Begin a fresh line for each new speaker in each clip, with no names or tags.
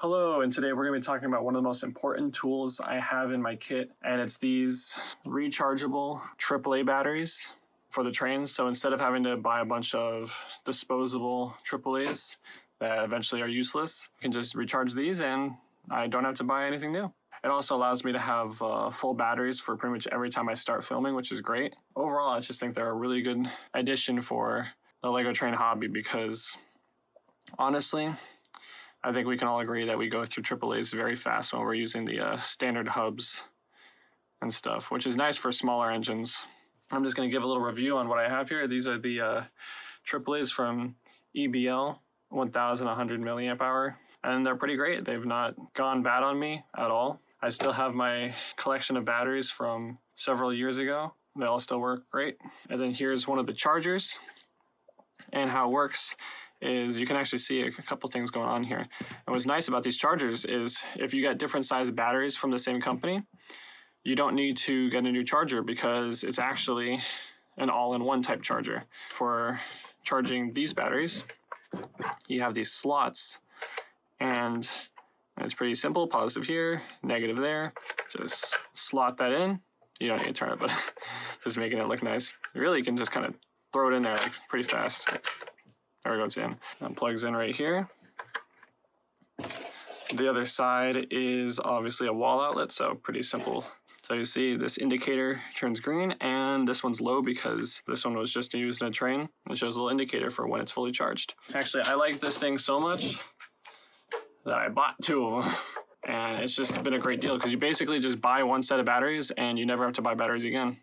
Hello, and today we're going to be talking about one of the most important tools I have in my kit, and it's these rechargeable AAA batteries for the trains. So instead of having to buy a bunch of disposable AAAs that eventually are useless, I can just recharge these and I don't have to buy anything new. It also allows me to have full batteries for pretty much every time I start filming, which is great. Overall, I just think they're a really good addition for the Lego train hobby because honestly, I think we can all agree that we go through AAAs very fast when we're using the standard hubs and stuff, which is nice for smaller engines. I'm just going to give a little review on what I have here. These are the AAAs from EBL 1100 milliamp hour, and they're pretty great. They've not gone bad on me at all. I still have my collection of batteries from several years ago. They all still work great. And then here's one of the chargers, and how it works is you can actually see a couple things going on here. And what's nice about these chargers is if you get different size batteries from the same company, you don't need to get a new charger because it's actually an all-in-one type charger. For charging these batteries, you have these slots, and it's pretty simple. Positive here, negative there. Just slot that in. You don't need to turn it, but just making it look nice. Really, you can just kind of throw it in there like pretty fast. There we go, it's in. And plugs in right here. The other side is obviously a wall outlet, so pretty simple. So you see this indicator turns green, and this one's low because this one was just used in a train. It shows a little indicator for when it's fully charged. Actually, I like this thing so much that I bought two of them. And it's just been a great deal because you basically just buy one set of batteries and you never have to buy batteries again.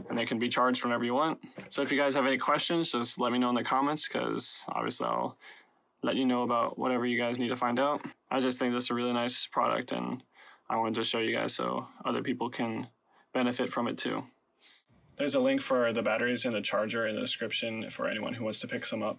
And they can be charged whenever you want. So if you guys have any questions, just let me know in the comments because obviously I'll let you know about whatever you guys need to find out. I just think this is a really nice product and I wanted to show you guys so other people can benefit from it too. There's a link for the batteries and the charger in the description for anyone who wants to pick some up.